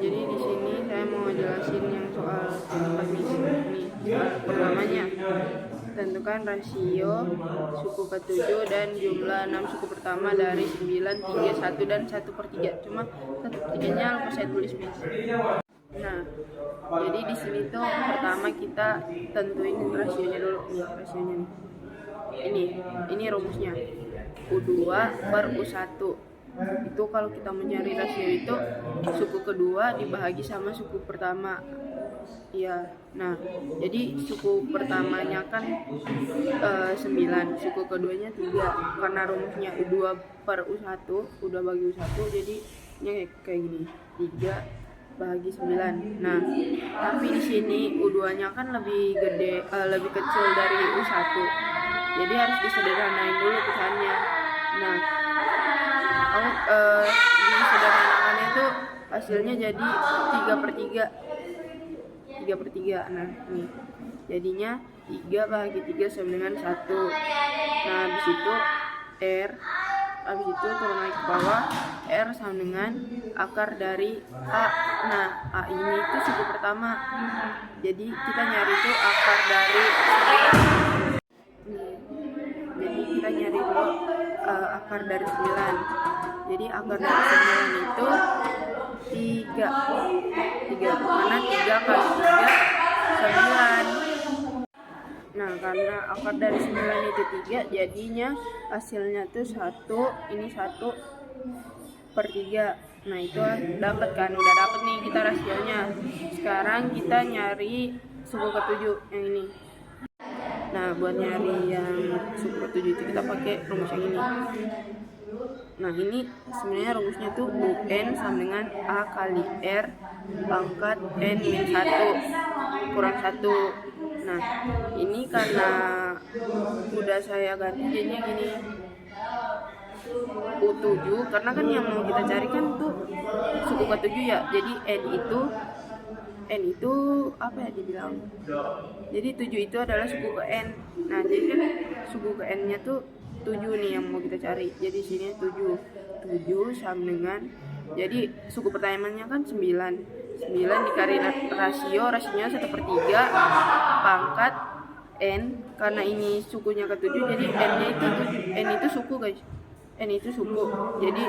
jadi di sini saya mau jelasin yang soal permisi ini. Soal pertamanya, tentukan rasio suku ke-7 dan jumlah 6 suku pertama dari 9, 3, 1, dan 1/3. Cuma 1/3-nya lupa saya tulis, Miss. Nah, jadi di sini tuh pertama kita tentuin rasionya dulu nih, rasionya nih. Ini rumusnya. U2 per U1. Itu kalau kita mencari rasio itu suku kedua dibahagi sama suku pertama. Iya. Nah, jadi suku pertamanya kan 9, suku keduanya 3. Karena rumusnya U2 per U1, udah bagi U1, jadi ini kayak gini. 3 bahagi 9. Nah, tapi di sini U2-nya kan lebih gede, lebih kecil dari U1. Jadi harus disederhanain dulu pecahannya. Nah, disederhanakannya itu hasilnya jadi 3/3. 3/3. Nah, ini jadinya 3 bahagi 3 sama dengan 1. Nah, habis itu habis itu turun naik ke bawah, R sama dengan akar dari A. Nah, A ini itu suku pertama, jadi kita nyari itu akar dari 9. Jadi kita nyari dulu akar dari 9. Jadi akar dari 9 itu 3. Karena 3 kali 3 9. Nah, karena akar dari 9 itu 3, jadinya hasilnya tuh 1, ini 1/3. Nah, itu dapat kan, udah dapat nih kita rasionya. Sekarang kita nyari suku ke-7 yang ini. Nah, buat nyari yang suku ke-7 itu kita pakai rumus yang ini. Nah, ini sebenarnya rumusnya tuh UN sama dengan A kali R pangkat N-1 kurang 1. Nah, ini karena udah saya ganti jadinya gini. U7, karena kan yang mau kita cari kan tuh suku ke-7 ya. Jadi N itu apa ya dibilang? Jadi 7 itu adalah suku ke N. Nah, jadi kan suku ke N-nya tuh 7 nih yang mau kita cari. Jadi sini 7 sama dengan, jadi suku pertamanya kan 9 dikali rasionya 1/3 pangkat N. Karena ini sukunya ke-7, jadi N-nya itu 7. N itu suku, guys. N itu suku. Jadi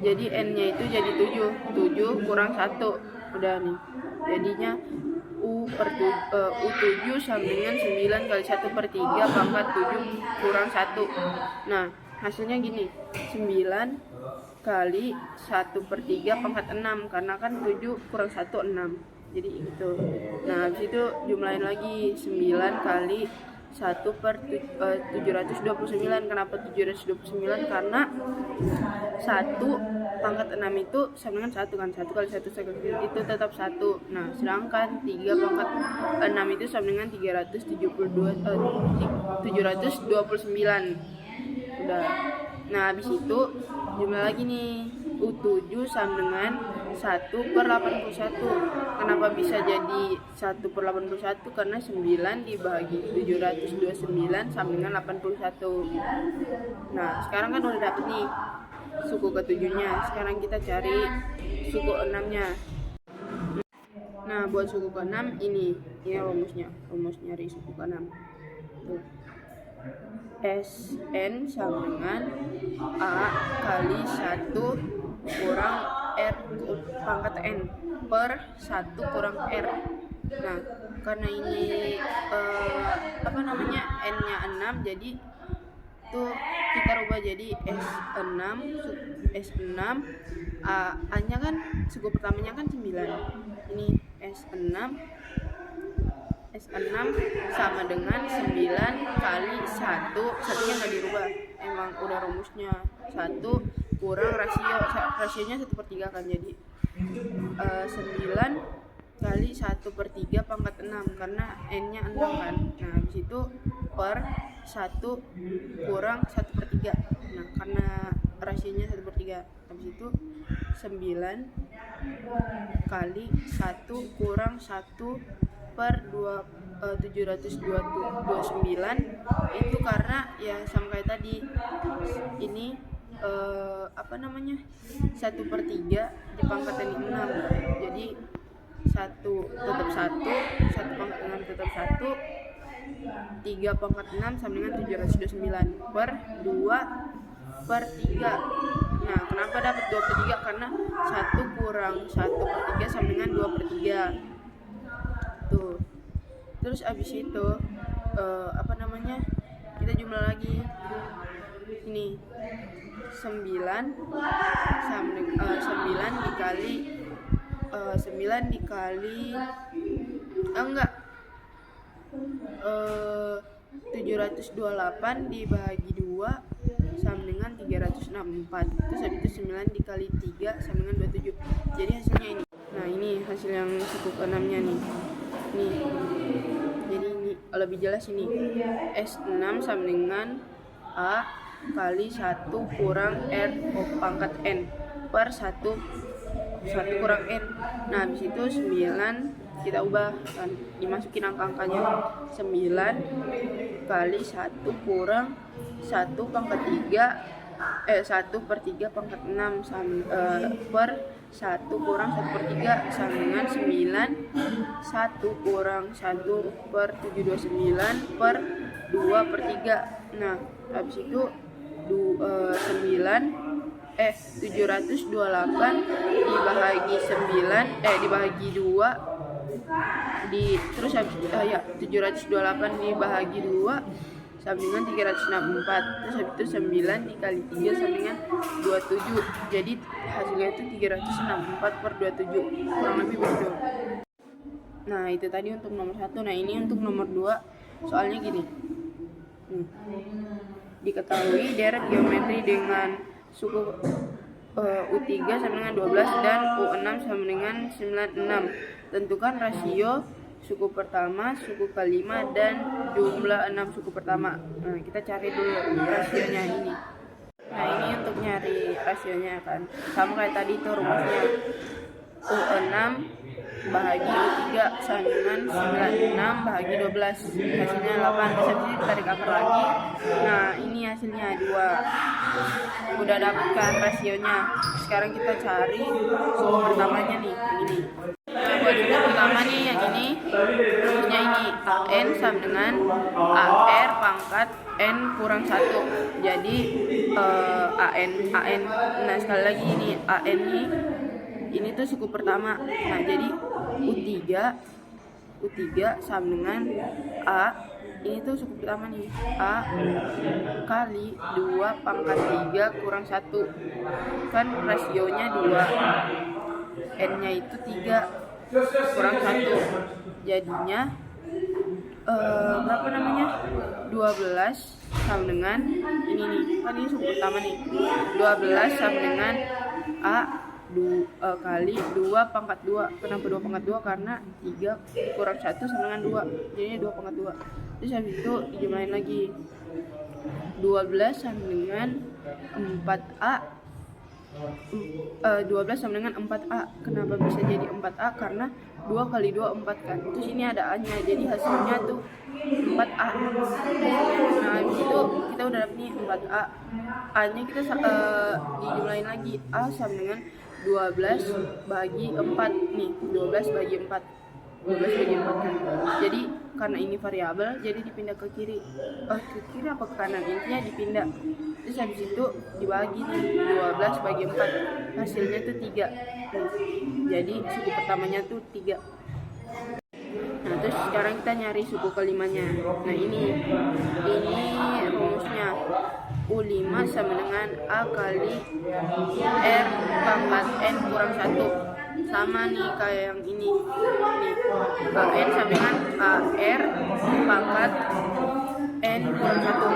jadi N-nya itu jadi 7 kurang 1. Udah nih. Jadinya U7 sama dengan 9 kali 1/3 pangkat 7 kurang 1. Nah, hasilnya gini. 9 kali 1/3 pangkat 6. Karena kan 7 kurang 1, 6. Jadi itu. Nah, habis itu jumlahin lagi. 9 kali 1/729. Kenapa 729? Karena 1 pangkat 6 itu sama dengan 1 kan. 1 kali 1 itu tetap 1. Nah, sedangkan 3 pangkat 6 itu sama dengan 729. Udah. Nah, habis itu jumlah lagi nih. U7 sama dengan 1/81. Kenapa bisa jadi 1/81? Karena 9 dibagi 729 sama dengan 81. Nah, sekarang kan udah dapet nih suku ke-7-nya. Sekarang kita cari suku 6-nya. Nah, buat suku ke-6 ini rumusnya. Rumus nyari suku ke-6. Tuh. SN sama dengan A kali 1 kurang R pangkat N per 1 kurang R. Nah, karena ini N-nya 6, jadi tuh kita rubah jadi S6 A-nya kan suku pertamanya kan 9. Ini S6 sama dengan 9 kali 1. Satunya nggak dirubah, emang udah rumusnya. 1 kurang rasionya 1/3 kan, jadi 9 kali 1/3 pangkat 6 karena N-nya 6 kan. Nah, habis itu per 1 kurang 1/3. Nah, karena rasionya 1/3, habis itu 9 kali 1 kurang 1 per 729. Itu karena ya sama kayak tadi, ini 1/3 dipangkat dari 6. Jadi 1 tetap 1 pangkat 6 tetap 1, 3 pangkat 6 sama dengan 729 per 2/3. Nah, kenapa dapat 2/3? Karena 1 kurang 1/3 sama dengan 2/3. Tuh. Terus abis itu kita jumlah lagi. Ini 9 dikali 728 dibagi 2 sama dengan 364. Terus habis itu 9 dikali 3 sama dengan 27. Jadi hasilnya ini. Nah, ini hasil yang suku ke-6-nya nih. Nih. Jadi ini lebih jelas ini. S6 sama dengan A kali 1 kurang R pangkat N per 1 kurang N. Nah, habis itu 9 kita ubah kan, dimasukin angka-angkanya. 9 kali 1 kurang 1 pangkat 3 1/3 pangkat 6 per 1 kurang 1/3 sama dengan 9 1 kurang 1/729 per 2/3. Nah, habis itu 728 dibagi 2 terus habis 728 dibagi 2 sama dengan 364. Terus habis itu 9 dikali 3 sama dengan 27. Jadi hasilnya itu 364/27, kurang lebih begitu. Nah, itu tadi untuk nomor 1. Nah, ini untuk nomor 2. Soalnya gini. Diketahui deret geometri dengan suku U3 sama dengan 12 dan U6 sama dengan 96. Tentukan rasio suku pertama, suku kelima, dan jumlah 6 suku pertama. Nah, kita cari dulu rasionya ini. Nah, ini untuk nyari rasionya kan. Sama kayak tadi itu rumusnya. U6 bahagi U3 sama dengan 96 bahagi 12. Hasilnya 8. Bisa ditarik akar lagi. Nah, ini hasilnya 2. Udah dapatkan rasionya. Sekarang kita cari suku pertamanya nih, yang ini. Nah, buat suku pertama nih yang ini, rumusnya ini AN sama dengan AR pangkat N kurang 1. Jadi AN. Nah, sekali lagi ini AN ini tuh suku pertama. Nah, jadi U3 sama dengan A. Ini tuh suku pertama nih. A kali 2 pangkat 3 kurang 1. Kan rasionya 2. N-nya itu 3 kurang 1. Jadinya berapa namanya? 12 sama dengan ini nih. Kan ini suku pertama nih. 12 sama dengan A kali 2 pangkat 2. Kenapa 2 pangkat 2? Karena 3 kurang 1 sama dengan 2. Jadinya 2 pangkat 2. Terus habis itu dijumlahin lagi. 12 sama dengan 4A. 12 sama dengan 4A. Kenapa bisa jadi 4A? Karena 2 kali 2 4 kan. Terus ini ada A-nya. Jadi hasilnya tuh 4A. Nah, habis itu kita udah dapet nih 4A. A-nya kita dijumlahin lagi. A sama dengan 12 bagi 4 nih. 12 bagi 4 kan. Jadi karena ini variabel, jadi dipindah ke kiri. Ke kiri apa ke kanan? Intinya dipindah. Terus habis itu dibagi nih, 12 bagi 4. Hasilnya tuh 3. Jadi suku pertamanya tuh 3. Nah, terus sekarang kita nyari suku kelimanya. Nah, ini rumusnya. U5 sama dengan A kali R pangkat N kurang 1. Sama nih kayak yang ini. Nih, AN sama dengan AR pangkat N kurang 1.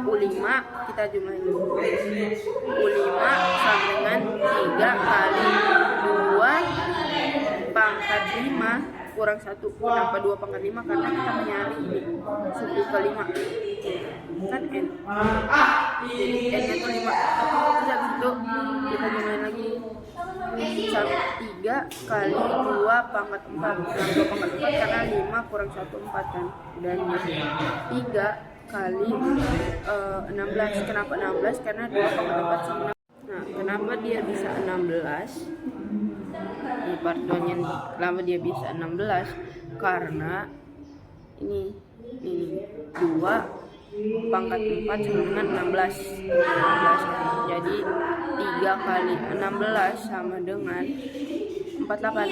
U5 kita jumlahin. U5 sama dengan 3 kali 2 pangkat 5 kurang 1. Kenapa 2 pangkat 5? Karena kita mencari ini suku kelima kan N. Jadi N-nya tuh 5. Terus habis itu kita jumlahin lagi. 3 kali 2 pangkat 4. Nah, 2 pangkat 4 karena 5 kurang 1 4 kan. Dan 3 kali 16. Kenapa 16? Karena 2,4 sama 6. Nah, kenapa dia bisa 16? Ini part 2-nya nih. Kenapa dia bisa 16? Karena ini 2 pangkat 4 sama dengan 16. Jadi 3 kali 16 sama dengan 48.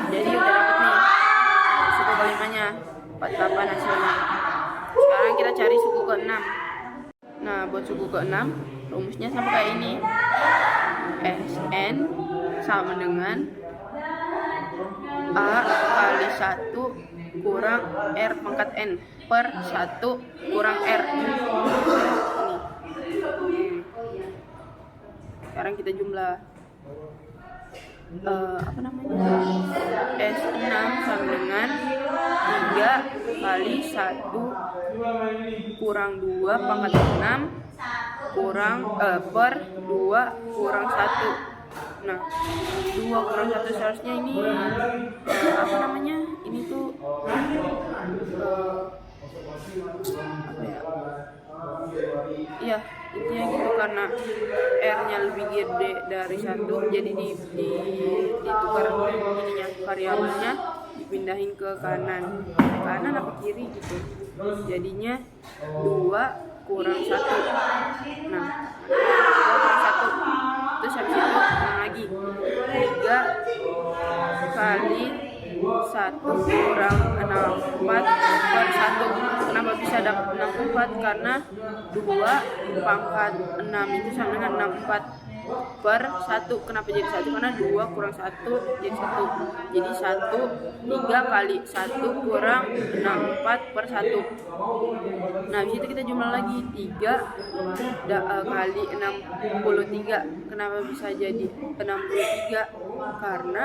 Jadi udah dapet nih suku kelimanya, 48 hasilnya. Sekarang kita cari suku ke-6. Nah, buat suku ke-6 rumusnya sama kayak ini. Sn sama dengan A kali 1 kurang R pangkat N per 1 kurang R. Sekarang kita jumlah. S6 sama dengan 3 kali 1 kurang 2 pangkat 6 kurang per 2 kurang 1. Nah, 2 kurang 1 seharusnya ini ini tuh iya, intinya gitu, karena R-nya lebih gede dari 1, jadi ditukar ininya, variabelnya dipindahin ke kanan apa kiri gitu. Jadinya 2 kurang 1. Nah, 2 kurang 1. Terus habis itu lagi 3 kali 1 kurang 64 per 1. Kenapa bisa dapat 64? Karena 2 pangkat 6 itu sama dengan 64 per 1. Kenapa jadi 1? Karena 2 kurang 1 jadi 1. Jadi 3 kali 1 kurang 64 per 1. Nah, di situ kita jumlah lagi 3 kali 63. Kenapa bisa jadi 63? Karena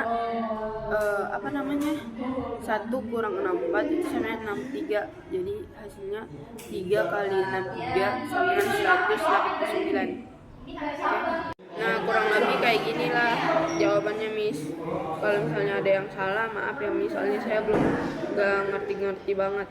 1 kurang 64 itu sama dengan 63. Jadi hasilnya 3 kali 63 sama dengan 189. Nah, kurang lebih kayak gini lah jawabannya, Miss. Kalau misalnya ada yang salah, maaf ya, Miss, soalnya saya belum ngerti banget.